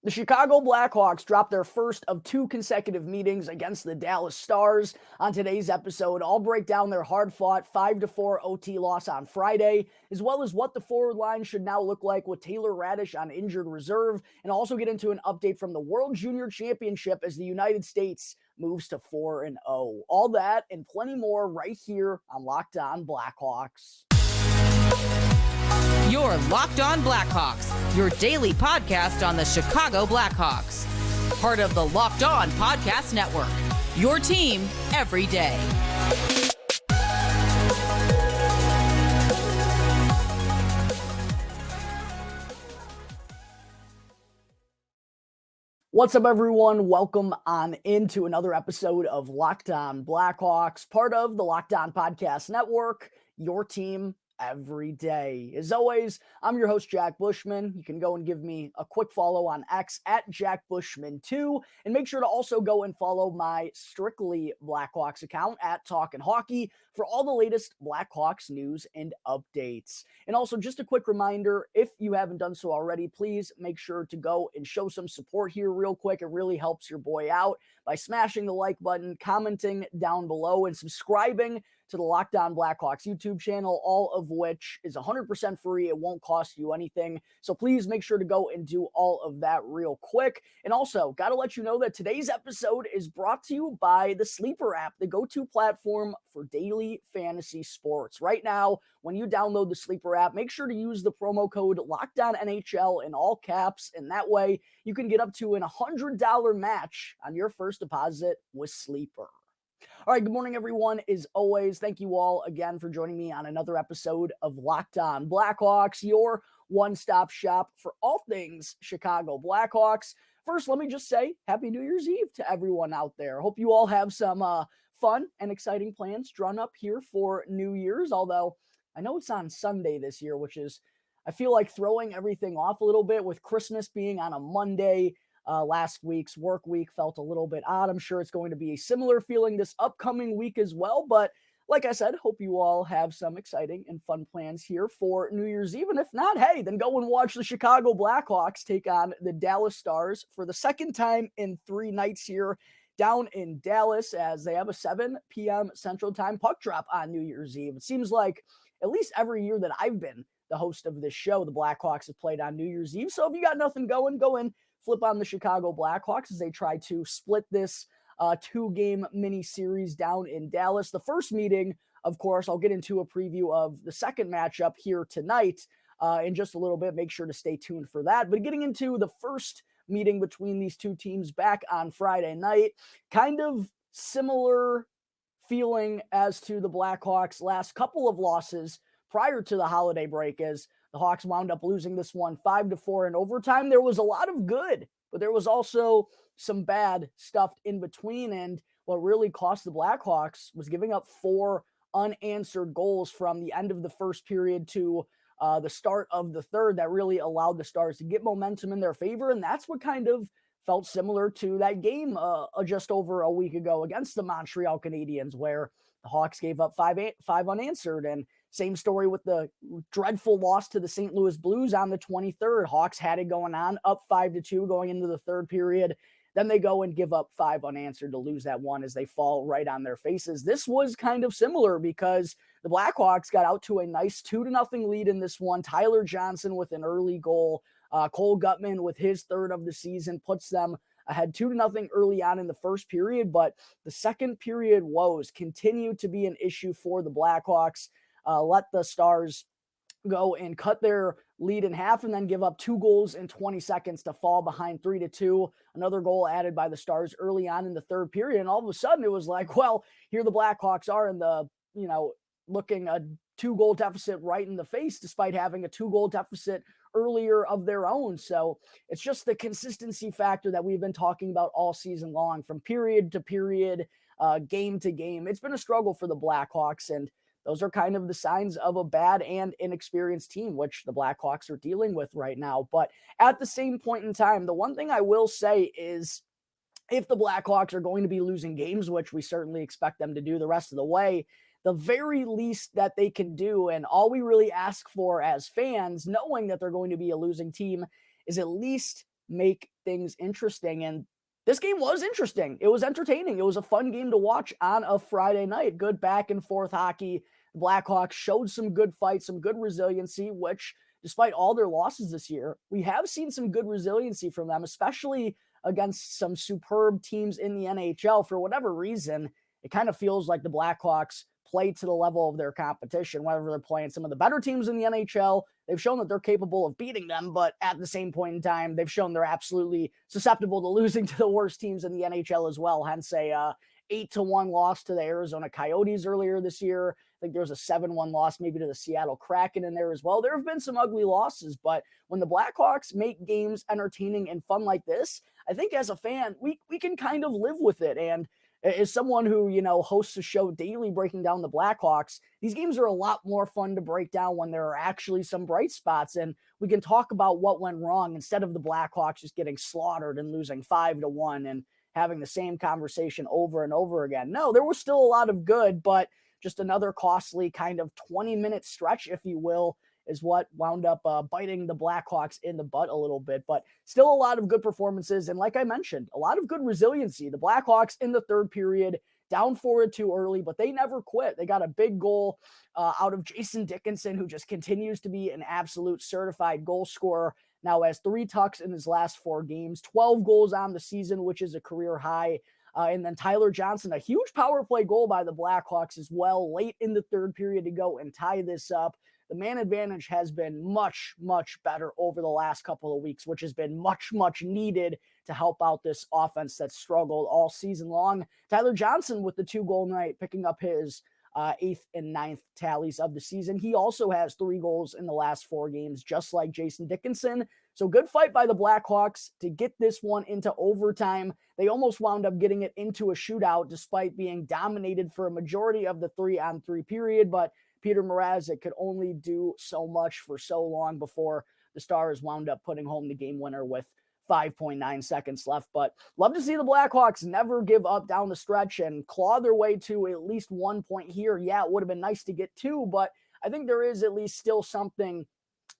The Chicago Blackhawks dropped their first of two consecutive meetings against the Dallas Stars. On today's episode, I'll break down their hard-fought 5-4 OT loss on Friday, as well as what the forward line should now look like with Taylor Raddysh on injured reserve, and also get into an update from the World Junior Championship as the United States moves to 4-0. All that and plenty more right here on Locked On Blackhawks. You're Locked On Blackhawks, your daily podcast on the Chicago Blackhawks. Part of the Locked On Podcast Network, your team every day. What's up, everyone? Welcome on into another episode of Locked On Blackhawks, part of the Locked On Podcast Network, your team every day. As always, I'm your host, Jack Bushman. You can go and give me a quick follow on X at Jack Bushman2, and make sure to also go and follow my Strictly Blackhawks account at Talkin' Hockey for all the latest Blackhawks news and updates. And also, just a quick reminder, if you haven't done so already, please make sure to go and show some support here real quick. It really helps your boy out by smashing the like button, commenting down below, and subscribing to the Locked On Blackhawks YouTube channel, all of which is 100% free. It won't cost you anything. So please make sure to go and do all of that real quick. And also, got to let you know that today's episode is brought to you by the Sleeper app, the go-to platform for daily fantasy sports. Right now, when you download the Sleeper app, make sure to use the promo code LOCKEDONNHL in all caps, and that way you can get up to an $100 match on your first deposit with Sleeper. All right, good morning, everyone. As always, thank you all again for joining me on another episode of Locked On Blackhawks, your one-stop shop for all things Chicago Blackhawks. First, let me just say Happy New Year's Eve to everyone out there. Hope you all have some fun and exciting plans drawn up here for New Year's, although I know it's on Sunday this year, which is, I feel like, throwing everything off a little bit with Christmas being on a Monday. Last week's work week felt a little bit odd. I'm sure it's going to be a similar feeling this upcoming week as well. But like I said, hope you all have some exciting and fun plans here for New Year's Eve. And if not, hey, then go and watch the Chicago Blackhawks take on the Dallas Stars for the second time in 3 nights here down in Dallas, as they have a 7 p.m. Central Time puck drop on New Year's Eve. It seems like at least every year that I've been the host of this show, the Blackhawks have played on New Year's Eve. So if you got nothing going, go in, flip on the Chicago Blackhawks as they try to split this 2-game mini series down in Dallas. The first meeting, of course, I'll get into a preview of the second matchup here tonight in just a little bit. Make sure to stay tuned for that. But getting into the first meeting between these two teams back on Friday night, kind of similar feeling as to the Blackhawks' last couple of losses prior to the holiday break, as the Hawks wound up losing this one 5-4 in overtime. There was a lot of good, but there was also some bad stuff in between. And what really cost the Blackhawks was giving up 4 unanswered goals from the end of the first period to the start of the third that really allowed the Stars to get momentum in their favor. And that's what kind of felt similar to that game just over a week ago against the Montreal Canadiens, where the Hawks gave up 5 unanswered. And same story with the dreadful loss to the St. Louis Blues on the 23rd. Hawks had it going on, up 5-2 going into the third period. Then they go and give up 5 unanswered to lose that one as they fall right on their faces. This was kind of similar because the Blackhawks got out to a nice 2-0 lead in this one. Tyler Johnson with an early goal. Cole Gutman with his third of the season puts them ahead 2-0 early on in the first period. But the second period woes continue to be an issue for the Blackhawks. Let the Stars go and cut their lead in half and then give up 2 goals in 20 seconds to fall behind 3-2. Another goal added by the Stars early on in the third period. And all of a sudden it was like, well, here the Blackhawks are in the, looking a 2-goal deficit right in the face, despite having a 2-goal deficit earlier of their own. So it's just the consistency factor that we've been talking about all season long, from period to period, game to game. It's been a struggle for the Blackhawks, and those are kind of the signs of a bad and inexperienced team, which the Blackhawks are dealing with right now. But at the same point in time, the one thing I will say is, if the Blackhawks are going to be losing games, which we certainly expect them to do the rest of the way, the very least that they can do, and all we really ask for as fans, knowing that they're going to be a losing team, is at least make things interesting. And this game was interesting. It was entertaining. It was a fun game to watch on a Friday night. Good back and forth hockey. The Blackhawks showed some good fights, some good resiliency, which despite all their losses this year, we have seen some good resiliency from them, especially against some superb teams in the NHL. For whatever reason, it kind of feels like the Blackhawks play to the level of their competition, whether they're playing some of the better teams in the NHL. They've shown that they're capable of beating them, but at the same point in time, they've shown they're absolutely susceptible to losing to the worst teams in the NHL as well. Hence a 8-1 loss to the Arizona Coyotes earlier this year. I think there was a 7-1 loss maybe to the Seattle Kraken in there as well. There have been some ugly losses, but when the Blackhawks make games entertaining and fun like this, I think as a fan, we can kind of live with it. And as someone who, hosts a show daily breaking down the Blackhawks, these games are a lot more fun to break down when there are actually some bright spots and we can talk about what went wrong instead of the Blackhawks just getting slaughtered and losing 5-1 and having the same conversation over and over again. No, there was still a lot of good, but just another costly kind of 20-minute stretch, if you will, is what wound up biting the Blackhawks in the butt a little bit, but still a lot of good performances. And like I mentioned, a lot of good resiliency. The Blackhawks in the third period, down 4-2 early, but they never quit. They got a big goal out of Jason Dickinson, who just continues to be an absolute certified goal scorer. Now has 3 tucks in his last 4 games, 12 goals on the season, which is a career high. And then Tyler Johnson, a huge power play goal by the Blackhawks as well, late in the third period to go and tie this up. The man advantage has been much, much better over the last couple of weeks, which has been much, much needed to help out this offense that's struggled all season long. Tyler Johnson with the 2-goal night, picking up his 8th and 9th tallies of the season. He also has 3 goals in the last 4 games, just like Jason Dickinson. So good fight by the Blackhawks to get this one into overtime. They almost wound up getting it into a shootout despite being dominated for a majority of the 3-on-3 period, but Peter Mrazek could only do so much for so long before the Stars wound up putting home the game winner with 5.9 seconds left. But love to see the Blackhawks never give up down the stretch and claw their way to at least 1 point here. Yeah, it would have been nice to get 2, but I think there is at least still something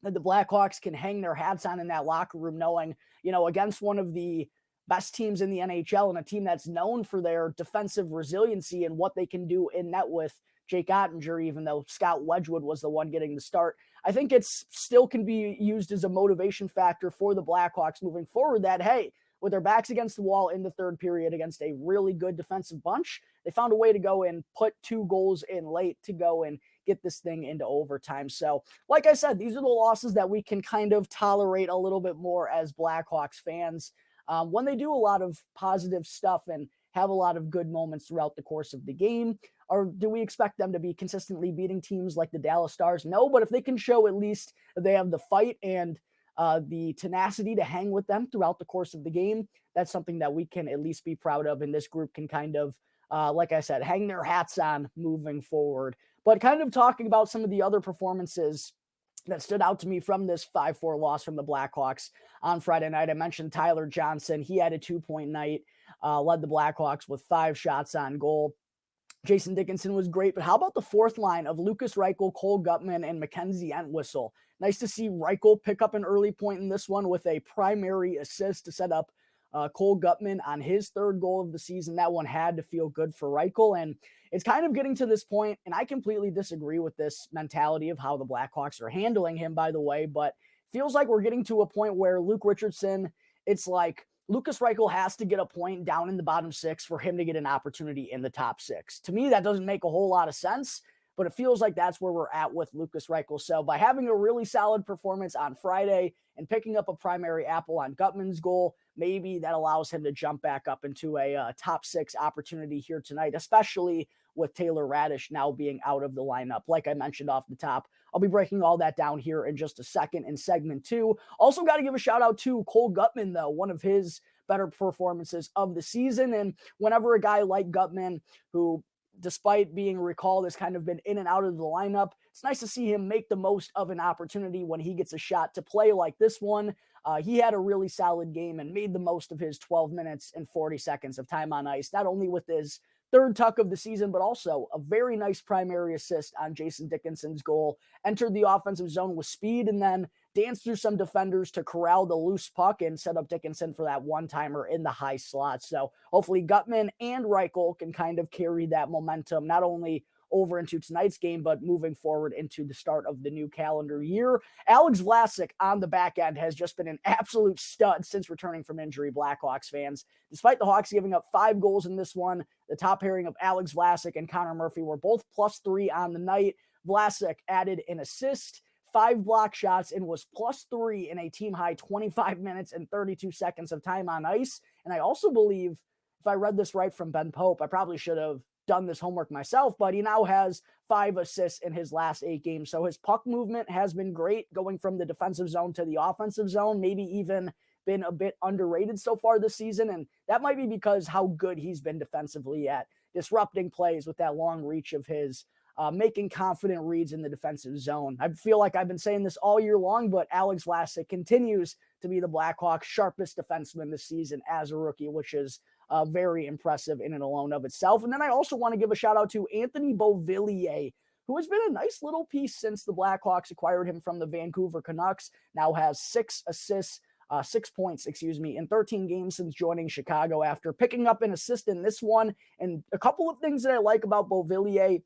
that the Blackhawks can hang their hats on in that locker room, knowing, against one of the best teams in the NHL and a team that's known for their defensive resiliency and what they can do in net with Jake Ottinger, even though Scott Wedgwood was the one getting the start. I think it's still can be used as a motivation factor for the Blackhawks moving forward that, hey, with their backs against the wall in the third period against a really good defensive bunch, they found a way to go and put 2 goals in late to go and get this thing into overtime. So, like I said, these are the losses that we can kind of tolerate a little bit more as Blackhawks fans when they do a lot of positive stuff and have a lot of good moments throughout the course of the game. Or do we expect them to be consistently beating teams like the Dallas Stars? No, but if they can show at least that they have the fight and the tenacity to hang with them throughout the course of the game, that's something that we can at least be proud of. And this group can kind of, like I said, hang their hats on moving forward. But kind of talking about some of the other performances that stood out to me from this 5-4 loss from the Blackhawks on Friday night. I mentioned Tyler Johnson. He had a 2-point night, led the Blackhawks with 5 shots on goal. Jason Dickinson was great, but how about the fourth line of Lukas Reichel, Cole Gutman, and Mackenzie Entwistle? Nice to see Reichel pick up an early point in this one with a primary assist to set up Cole Gutman on his 3rd goal of the season. That one had to feel good for Reichel, and it's kind of getting to this point, and I completely disagree with this mentality of how the Blackhawks are handling him, by the way, but feels like we're getting to a point where Luke Richardson, it's like Lukas Reichel has to get a point down in the bottom 6 for him to get an opportunity in the top 6. To me, that doesn't make a whole lot of sense, but it feels like that's where we're at with Lukas Reichel. So by having a really solid performance on Friday and picking up a primary apple on Gutman's goal, maybe that allows him to jump back up into a top 6 opportunity here tonight, especially with Taylor Raddysh now being out of the lineup. Like I mentioned off the top, I'll be breaking all that down here in just a second in segment 2. Also got to give a shout out to Cole Gutman, though, one of his better performances of the season. And whenever a guy like Gutman, who despite being recalled has kind of been in and out of the lineup, it's nice to see him make the most of an opportunity when he gets a shot to play like this one. He had a really solid game and made the most of his 12 minutes and 40 seconds of time on ice, not only with his 3rd tuck of the season, but also a very nice primary assist on Jason Dickinson's goal. Entered the offensive zone with speed and then dance through some defenders to corral the loose puck and set up Dickinson for that one-timer in the high slot. So hopefully Gutman and Reichel can kind of carry that momentum, not only over into tonight's game, but moving forward into the start of the new calendar year. Alex Vlasic on the back end has just been an absolute stud since returning from injury, Blackhawks fans. Despite the Hawks giving up 5 goals in this one, the top pairing of Alex Vlasic and Connor Murphy were both +3 on the night. Vlasic added an assist, 5 block shots, and was +3 in a team-high 25 minutes and 32 seconds of time on ice. And I also believe, if I read this right from Ben Pope, I probably should have done this homework myself, but he now has 5 assists in his last 8 games. So his puck movement has been great, going from the defensive zone to the offensive zone, maybe even been a bit underrated so far this season. And that might be because how good he's been defensively at disrupting plays with that long reach of his, making confident reads in the defensive zone. I feel like I've been saying this all year long, but Alex Vlasic continues to be the Blackhawks' sharpest defenseman this season as a rookie, which is very impressive in and alone of itself. And then I also want to give a shout out to Anthony Beauvillier, who has been a nice little piece since the Blackhawks acquired him from the Vancouver Canucks. Now has 6 points, in 13 games since joining Chicago after picking up an assist in this one. And a couple of things that I like about Beauvillier,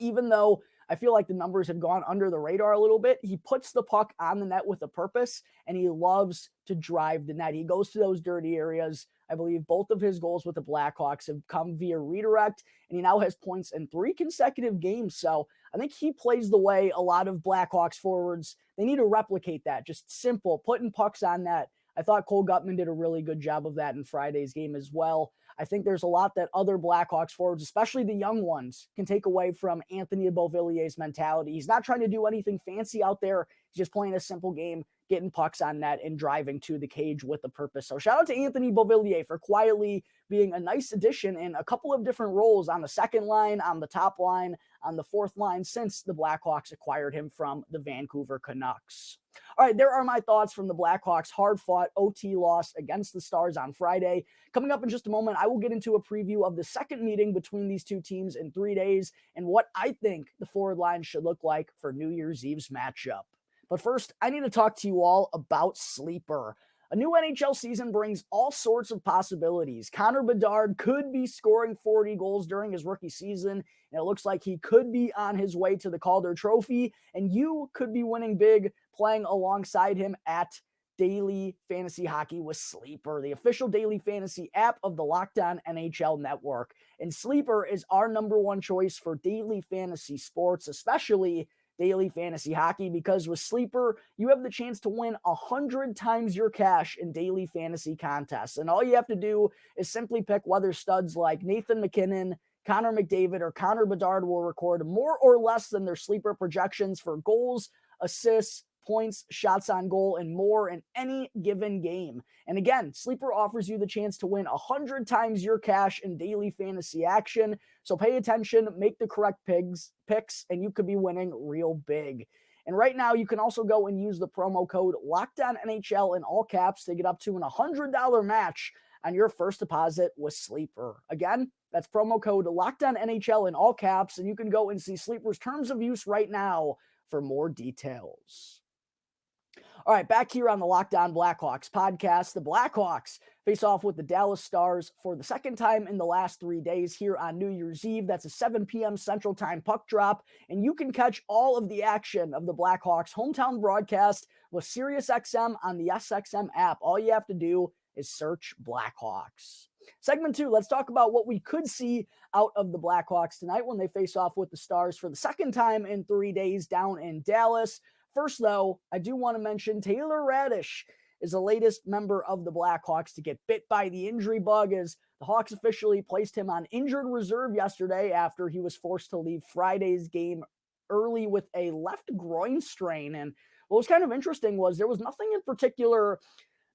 even though I feel like the numbers have gone under the radar a little bit, he puts the puck on the net with a purpose, and he loves to drive the net. He goes to those dirty areas. I believe both of his goals with the Blackhawks have come via redirect, and he now has points in 3 consecutive games. So I think he plays the way a lot of Blackhawks forwards, they need to replicate that. Just simple, putting pucks on net. I thought Cole Gutman did a really good job of that in Friday's game as well. I think there's a lot that other Blackhawks forwards, especially the young ones, can take away from Anthony Beauvillier's mentality. He's not trying to do anything fancy out there. He's just playing a simple game, getting pucks on net and driving to the cage with a purpose. So shout out to Anthony Beauvillier for quietly being a nice addition in a couple of different roles on the second line, on the top line, on the fourth line since the Blackhawks acquired him from the Vancouver Canucks. All right, there are my thoughts from the Blackhawks' hard-fought OT loss against the Stars on Friday. Coming up in just a moment, I will get into a preview of the second meeting between these two teams in 3 days and what I think the forward line should look like for New Year's Eve's matchup. But first, I need to talk to you all about Sleeper. A new NHL season brings all sorts of possibilities. Connor Bedard could be scoring 40 goals during his rookie season, and it looks like he could be on his way to the Calder Trophy, and you could be winning big playing alongside him at Daily Fantasy Hockey with Sleeper, the official daily fantasy app of the Locked On NHL Network. And Sleeper is our #1 choice for daily fantasy sports, especially daily fantasy hockey, because with Sleeper, you have the chance to win 100 times your cash in daily fantasy contests. And all you have to do is simply pick whether studs like Nathan McKinnon, Connor McDavid, or Connor Bedard will record more or less than their Sleeper projections for goals, assists, points, shots on goal, and more in any given game. And again, Sleeper offers you the chance to win 100 times your cash in daily fantasy action. So pay attention, make the correct picks, and you could be winning real big. And right now, you can also go and use the promo code LOCKEDONNHL in all caps to get up to an $100 match on your first deposit with Sleeper. Again, that's promo code LOCKEDONNHL in all caps, and you can go and see Sleeper's terms of use right now for more details. All right, back here on the Locked On Blackhawks podcast, the Blackhawks face off with the Dallas Stars for the second time in the last 3 days here on New Year's Eve. That's a 7 p.m. Central Time puck drop, and you can catch all of the action of the Blackhawks hometown broadcast with SiriusXM on the SXM app. All you have to do is search Blackhawks. Segment 2, let's talk about what we could see out of the Blackhawks tonight when they face off with the Stars for the second time in 3 days down in Dallas. First, though, I do want to mention Taylor Raddysh is the latest member of the Blackhawks to get bit by the injury bug, as the Hawks officially placed him on injured reserve yesterday after he was forced to leave Friday's game early with a left groin strain. And what was kind of interesting was there was nothing in particular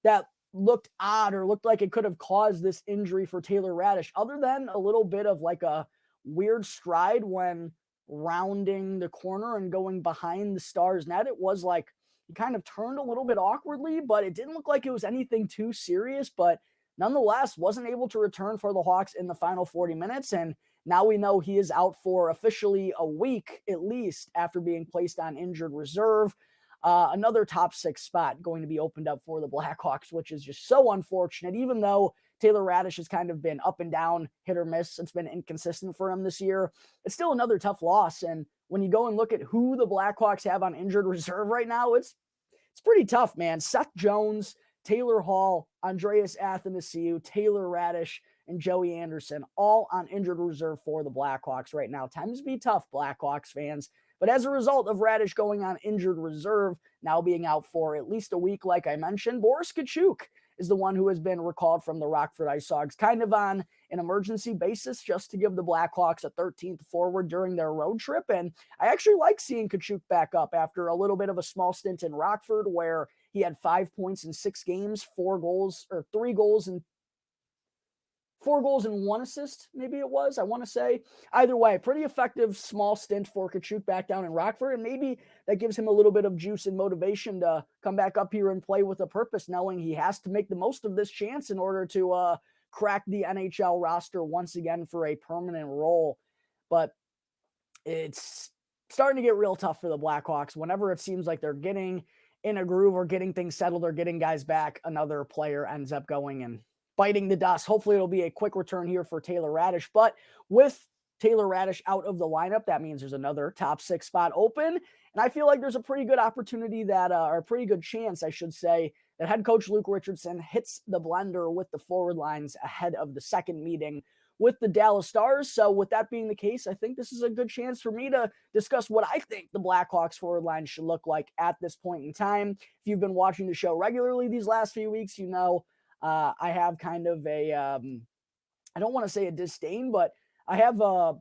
that looked odd or looked like it could have caused this injury for Taylor Raddysh, other than a little bit of like a weird stride when rounding the corner and going behind the Stars net. It was like he kind of turned a little bit awkwardly, but it didn't look like it was anything too serious. But nonetheless, wasn't able to return for the Hawks in the final 40 minutes. And now we know he is out for officially a week, at least, after being placed on injured reserve. another top 6 spot going to be opened up for the Blackhawks, which is just so unfortunate, even though Taylor Raddysh has kind of been up and down, hit or miss. It's been inconsistent for him this year. It's still another tough loss. And when you go and look at who the Blackhawks have on injured reserve right now, it's pretty tough, man. Seth Jones, Taylor Hall, Andreas Athanasiou, Taylor Raddysh, and Joey Anderson, all on injured reserve for the Blackhawks right now. Times be tough, Blackhawks fans. But as a result of Raddysh going on injured reserve, now being out for at least a week, like I mentioned, Boris Tkachuk is the one who has been recalled from the Rockford Ice Hogs, kind of on an emergency basis, just to give the Blackhawks a 13th forward during their road trip. And I actually like seeing Tkachuk back up after a little bit of a small stint in Rockford, where he had 5 points in 6 games, 3 goals and 1 assist, maybe it was, I want to say. Either way, pretty effective small stint for Tkachuk back down in Rockford, and maybe that gives him a little bit of juice and motivation to come back up here and play with a purpose, knowing he has to make the most of this chance in order to crack the NHL roster once again for a permanent role. But it's starting to get real tough for the Blackhawks. Whenever it seems like they're getting in a groove or getting things settled or getting guys back, another player ends up going and biting the dust. Hopefully it'll be a quick return here for Taylor Raddysh. But with Taylor Raddysh out of the lineup, that means there's another top 6 spot open. And I feel like there's a pretty good opportunity that, or a pretty good chance, I should say, that head coach Luke Richardson hits the blender with the forward lines ahead of the second meeting with the Dallas Stars. So with that being the case, I think this is a good chance for me to discuss what I think the Blackhawks forward line should look like at this point in time. If you've been watching the show regularly these last few weeks, you know I have kind of a, I don't want to say a disdain, but I have a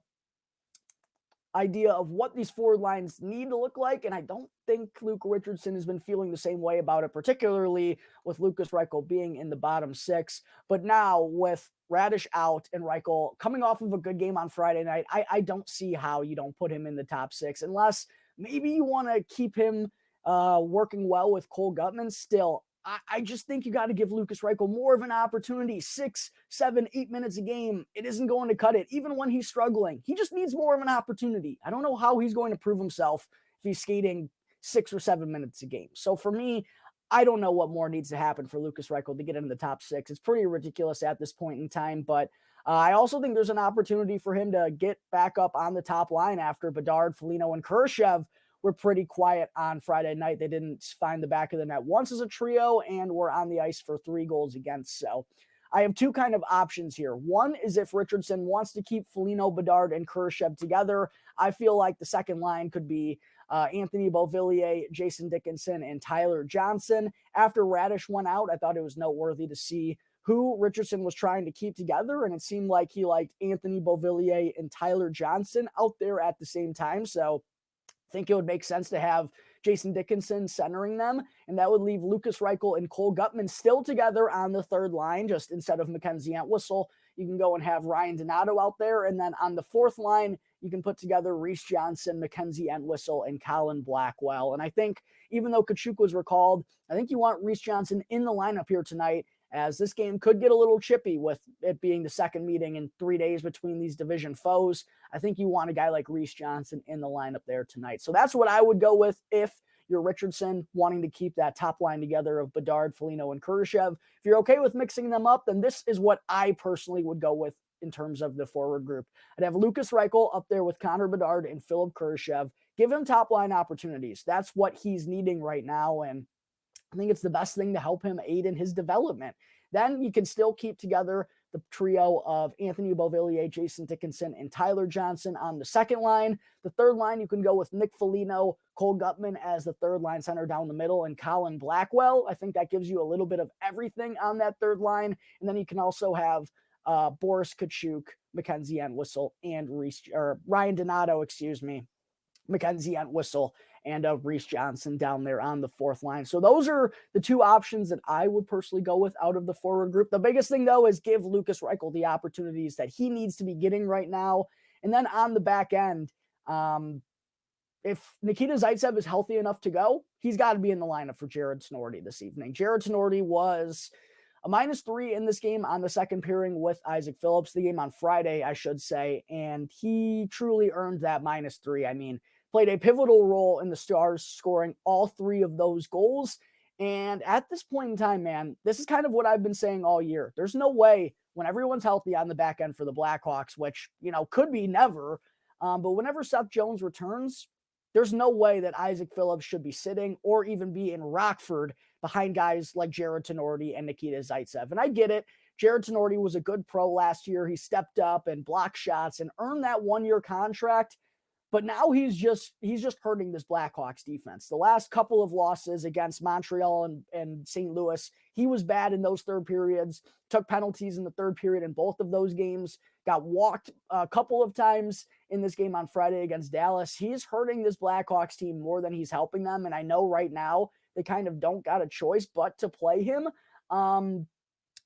idea of what these forward lines need to look like. And I don't think Luke Richardson has been feeling the same way about it, particularly with Lukas Reichel being in the bottom 6. But now with Raddysh out and Reichel coming off of a good game on Friday night, I don't see how you don't put him in the top 6, unless maybe you want to keep him working well with Cole Gutman. Still, I just think you got to give Lukas Reichel more of an opportunity. 6, 7, 8 minutes a game, it isn't going to cut it. Even when he's struggling, he just needs more of an opportunity. I don't know how he's going to prove himself if he's skating 6 or 7 minutes a game. So for me, I don't know what more needs to happen for Lukas Reichel to get into the top 6. It's pretty ridiculous at this point in time, but I also think there's an opportunity for him to get back up on the top line after Bedard, Foligno, and Kurashev were pretty quiet on Friday night. They didn't find the back of the net once as a trio and were on the ice for 3 goals against. So I have 2 kind of options here. One is if Richardson wants to keep Foligno, Bedard, and Kurashev together. I feel like the second line could be Anthony Beauvillier, Jason Dickinson, and Tyler Johnson. After Raddysh went out, I thought it was noteworthy to see who Richardson was trying to keep together, and it seemed like he liked Anthony Beauvillier and Tyler Johnson out there at the same time. So I think it would make sense to have Jason Dickinson centering them, and that would leave Lukas Reichel and Cole Gutman still together on the third line. Just instead of Mackenzie Entwistle, you can go and have Ryan Donato out there, and then on the fourth line, you can put together Reese Johnson, Mackenzie Entwistle, and Colin Blackwell. And I think even though Tkachuk was recalled, I think you want Reese Johnson in the lineup here tonight, as this game could get a little chippy with it being the second meeting in 3 days between these division foes. I think you want a guy like Reese Johnson in the lineup there tonight. So that's what I would go with if you're Richardson, wanting to keep that top line together of Bedard, Foligno, and Kurashev. If you're okay with mixing them up, then this is what I personally would go with in terms of the forward group. I'd have Lukas Reichel up there with Connor Bedard and Philip Kurashev. Give him top line opportunities. That's what he's needing right now, and I think it's the best thing to help him aid in his development. Then you can still keep together the trio of Anthony Beauvillier, Jason Dickinson, and Tyler Johnson on the second line. The third line, you can go with Nick Foligno, Cole Gutman as the third line center down the middle, and Colin Blackwell. I think that gives you a little bit of everything on that third line. And then you can also have Boris Tkachuk, Mackenzie Entwistle, and Ryan Donato, Mackenzie Entwistle, and Reese Johnson down there on the fourth line. So those are the 2 options that I would personally go with out of the forward group. The biggest thing, though, is give Lukas Reichel the opportunities that he needs to be getting right now. And then on the back end, if Nikita Zaitsev is healthy enough to go, he's got to be in the lineup for Jarred Tinordi this evening. Jarred Tinordi was a -3 in this game on the second pairing with Isaac Phillips, the game on Friday, I should say, and he truly earned that -3. I mean, played a pivotal role in the Stars scoring all 3 of those goals. And at this point in time, man, this is kind of what I've been saying all year. There's no way when everyone's healthy on the back end for the Blackhawks, which, could be never, but whenever Seth Jones returns, there's no way that Isaac Phillips should be sitting or even be in Rockford behind guys like Jarred Tinordi and Nikita Zaitsev. And I get it. Jarred Tinordi was a good pro last year. He stepped up and blocked shots and earned that 1-year contract. But now he's just hurting this Blackhawks defense. The last couple of losses against Montreal and St. Louis, he was bad in those third periods, took penalties in the third period in both of those games, got walked a couple of times in this game on Friday against Dallas. He's hurting this Blackhawks team more than he's helping them. And I know right now they kind of don't got a choice but to play him.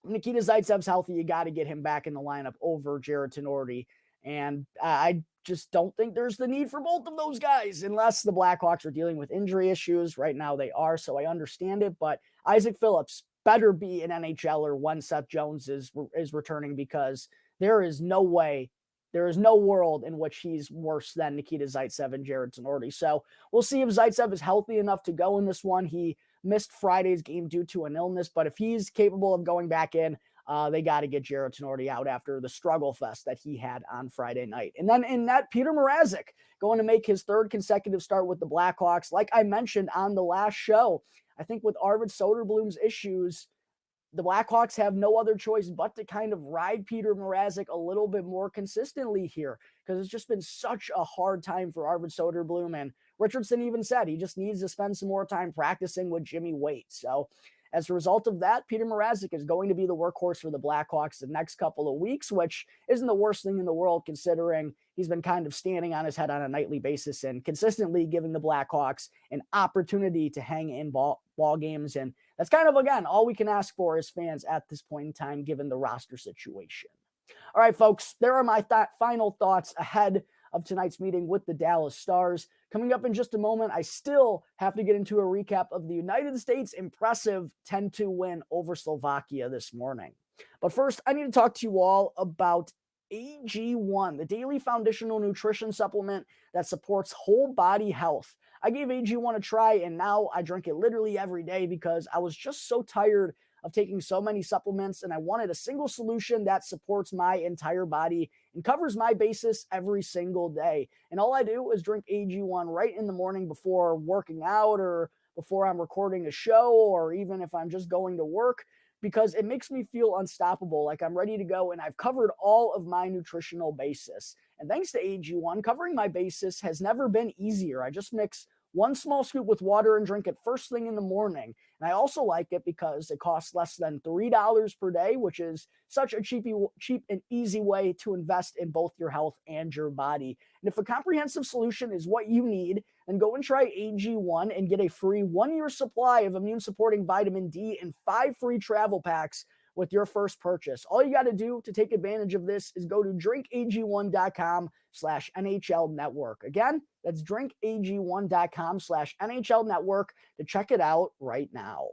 Nikita Zaitsev's healthy. You got to get him back in the lineup over Jarred Tinordi. And I just don't think there's the need for both of those guys unless the Blackhawks are dealing with injury issues. Right now they are, so I understand it. But Isaac Phillips better be an NHLer when Seth Jones is returning, because there is no way, there is no world in which he's worse than Nikita Zaitsev and Jarred Tinordi. So we'll see if Zaitsev is healthy enough to go in this one. He missed Friday's game due to an illness, but if he's capable of going back in, they got to get Jarred Tinordi out after the struggle fest that he had on Friday night. And then in that, Peter Mrazek going to make his 3rd consecutive start with the Blackhawks. Like I mentioned on the last show, I think with Arvid Soderblom's issues, the Blackhawks have no other choice but to kind of ride Peter Mrazek a little bit more consistently here, because it's just been such a hard time for Arvid Soderblom. And Richardson even said he just needs to spend some more time practicing with Jimmy Waite. So as a result of that, Peter Mrazek is going to be the workhorse for the Blackhawks the next couple of weeks, which isn't the worst thing in the world considering he's been kind of standing on his head on a nightly basis and consistently giving the Blackhawks an opportunity to hang in ball games. And that's kind of, again, all we can ask for as fans at this point in time, given the roster situation. All right, folks, there are my final thoughts ahead of tonight's meeting with the Dallas Stars. Coming up in just a moment, I still have to get into a recap of the United States' impressive 10-2 win over Slovakia this morning. But first, I need to talk to you all about AG1, the daily foundational nutrition supplement that supports whole body health. I gave AG1 a try, and now I drink it literally every day because I was just so tired of taking so many supplements, and I wanted a single solution that supports my entire body and covers my basis every single day. And all I do is drink AG1 right in the morning before working out or before I'm recording a show, or even if I'm just going to work, because it makes me feel unstoppable, like I'm ready to go and I've covered all of my nutritional basis. And thanks to AG1, covering my basis has never been easier. I just mix 1 small scoop with water and drink it first thing in the morning. And I also like it because it costs less than $3 per day, which is such a cheap and easy way to invest in both your health and your body. And if a comprehensive solution is what you need, then go and try AG1 and get a free 1-year supply of immune-supporting vitamin D and 5 free travel packs with your first purchase. All you got to do to take advantage of this is go to drinkag1.com/NHL network. Again, that's drinkag1.com/NHL network to check it out right now.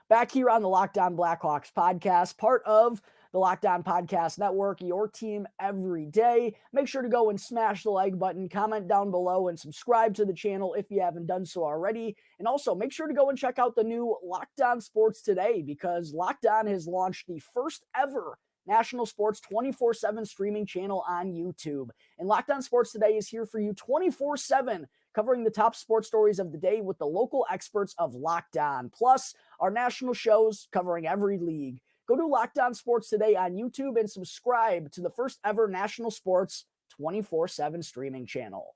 Back here on the Locked On Blackhawks podcast, part of the Locked On Podcast Network, your team every day. Make sure to go and smash the like button, comment down below, and subscribe to the channel if you haven't done so already. And also make sure to go and check out the new Locked On Sports Today, because Locked On has launched the first ever national sports 24/7 streaming channel on YouTube. And Locked On Sports Today is here for you 24/7, covering the top sports stories of the day with the local experts of Locked On, plus our national shows covering every league. Go to Locked On Sports Today on YouTube and subscribe to the first ever national sports 24/7 streaming channel.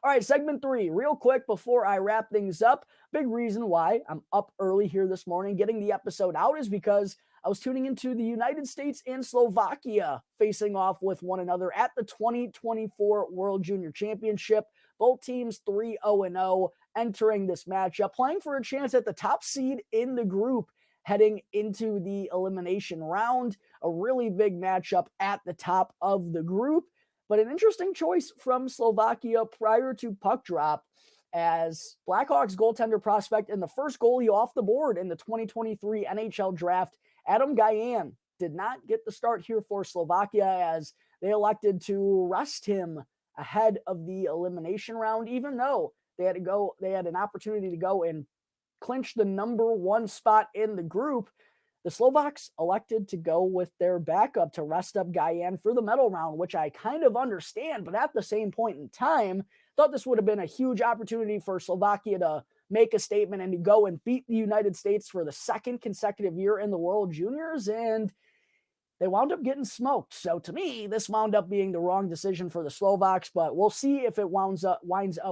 All right, segment 3, real quick before I wrap things up. Big reason why I'm up early here this morning getting the episode out is because I was tuning into the United States and Slovakia facing off with one another at the 2024 World Junior Championship. Both teams 3-0-0 entering this matchup, playing for a chance at the top seed in the group heading into the elimination round. A really big matchup at the top of the group, but an interesting choice from Slovakia prior to puck drop, as Blackhawks goaltender prospect and the first goalie off the board in the 2023 NHL draft, Adam Gajan, did not get the start here for Slovakia, as they elected to rest him ahead of the elimination round, even though they had an opportunity to go and clinch the number one spot in the group. The Slovaks elected to go with their backup to rest up Guyane for the medal round, which I kind of understand, but at the same point in time, thought this would have been a huge opportunity for Slovakia to make a statement and to go and beat the United States for the second consecutive year in the World Juniors, and they wound up getting smoked. So to me, this wound up being the wrong decision for the Slovaks, but we'll see if it winds up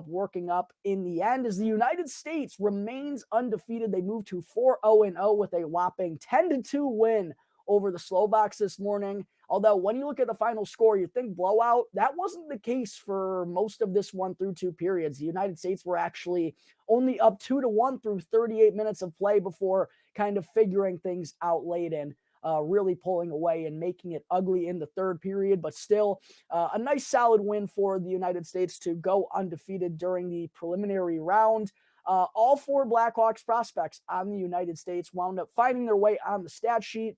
working up in the end, as the United States remains undefeated. They moved to 4-0-0 with a whopping 10-2 win over the Slovaks this morning. Although when you look at the final score, you think blowout. That wasn't the case for most of this 1-2 periods. The United States were actually only up 2-1 through 38 minutes of play before kind of figuring things out late and really pulling away and making it ugly in the third period, but still a nice solid win for the United States to go undefeated during the preliminary round. All four Blackhawks prospects on the United States wound up finding their way on the stat sheet.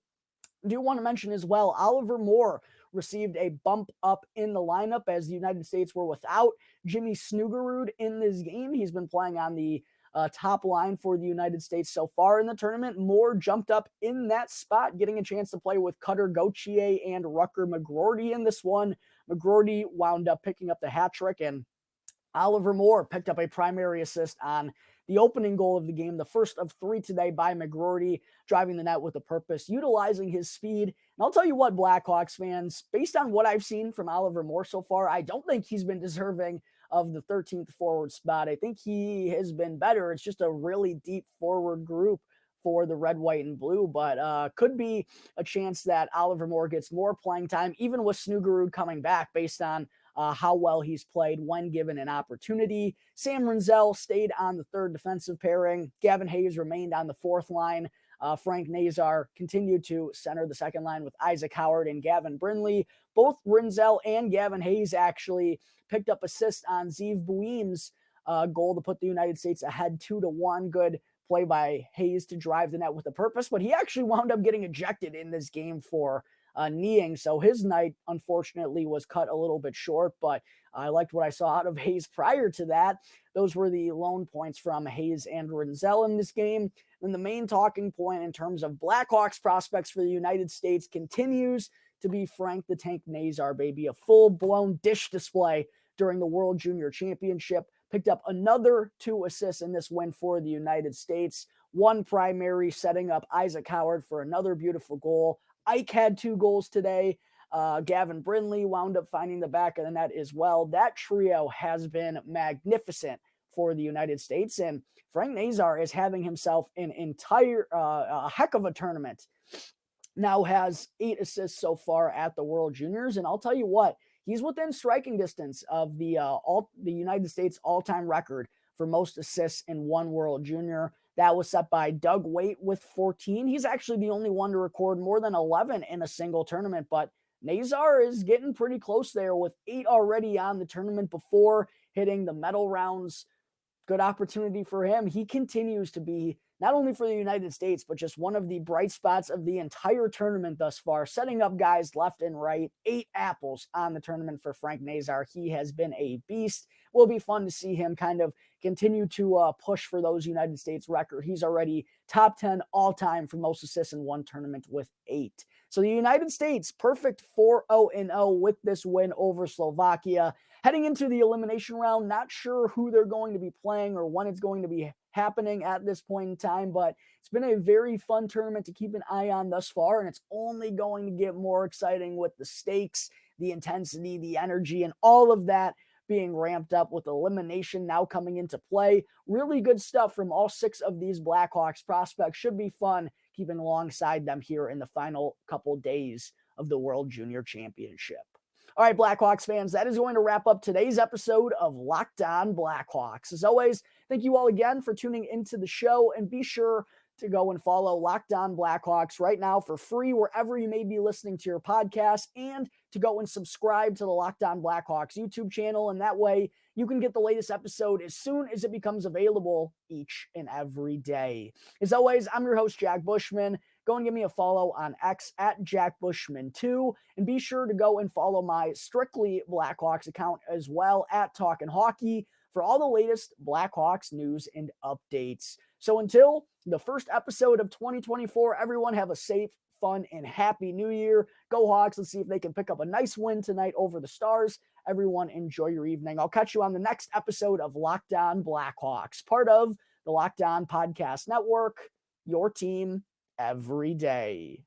I do want to mention as well, Oliver Moore received a bump up in the lineup as the United States were without Jimmy Snuggerud in this game. He's been playing on the top line for the United States so far in the tournament. Moore jumped up in that spot, getting a chance to play with Cutter Gauthier and Rutger McGroarty in this one. McGroarty wound up picking up the hat trick, and Oliver Moore picked up a primary assist on the opening goal of the game, the first of three today by McGroarty, driving the net with a purpose, utilizing his speed. And I'll tell you what, Blackhawks fans, based on what I've seen from Oliver Moore so far, I don't think he's been deserving of the 13th forward spot. I think he has been better. It's just a really deep forward group for the red, white, and blue, but could be a chance that Oliver Moore gets more playing time, even with Snuggerud coming back, based on how well he's played when given an opportunity. Sam Rinzel stayed on the third defensive pairing. Gavin Hayes remained on the fourth line. Frank Nazar continued to center the second line with Isaac Howard and Gavin Brindley. Both Rinzel and Gavin Hayes actually picked up assists on Zeev Buim's goal to put the United States ahead 2-1. Good play by Hayes to drive the net with a purpose, but he actually wound up getting ejected in this game for kneeing. So his night, unfortunately, was cut a little bit short, but I liked what I saw out of Hayes prior to that. Those were the lone points from Hayes and Rinzel in this game. And the main talking point in terms of Blackhawks prospects for the United States continues to be Frank the Tank Nazar, baby. A full-blown dish display during the World Junior Championship. Picked up another 2 assists in this win for the United States. One primary, setting up Isaac Howard for another beautiful goal. Ike had 2 goals today. Gavin Brindley wound up finding the back of the net as well. That trio has been magnificent for the United States, and Frank Nazar is having himself an entire a heck of a tournament. Now has 8 assists so far at the World Juniors, and I'll tell you what, he's within striking distance of the United States all-time record for most assists in one World Junior. That was set by Doug Waite with 14. He's actually the only one to record more than 11 in a single tournament, but Nazar is getting pretty close there with 8 already on the tournament before hitting the medal rounds. Good opportunity for him. He continues to be, not only for the United States, but just one of the bright spots of the entire tournament thus far, setting up guys left and right. 8 apples on the tournament for Frank Nazar. He has been a beast. Will be fun to see him kind of continue to push for those United States record. He's already top 10 all time for most assists in one tournament with 8. So the United States, perfect 4-0-0 with this win over Slovakia. Heading into the elimination round, not sure who they're going to be playing or when it's going to be happening at this point in time, but it's been a very fun tournament to keep an eye on thus far, and it's only going to get more exciting with the stakes, the intensity, the energy, and all of that being ramped up with elimination now coming into play. Really good stuff from all 6 of these Blackhawks prospects. Should be fun keeping alongside them here in the final couple days of the World Junior Championship. All right, Blackhawks fans, that is going to wrap up today's episode of Locked On Blackhawks. As always, thank you all again for tuning into the show, and be sure to go and follow Locked On Blackhawks right now for free wherever you may be listening to your podcast, and to go and subscribe to the Locked On Blackhawks YouTube channel, and that way you can get the latest episode as soon as it becomes available each and every day. As always, I'm your host, Jack Bushman. go and give me a follow on X at Jack Bushman 2, and be sure to go and follow my Strictly Blackhawks account as well at Talkin' Hockey for all the latest Blackhawks news and updates. So until the first episode of 2024, everyone have a safe, fun, and happy new year. Go Hawks. Let's see if they can pick up a nice win tonight over the Stars. Everyone enjoy your evening. I'll catch you on the next episode of Locked On Blackhawks, part of the Locked On Podcast Network, your team every day.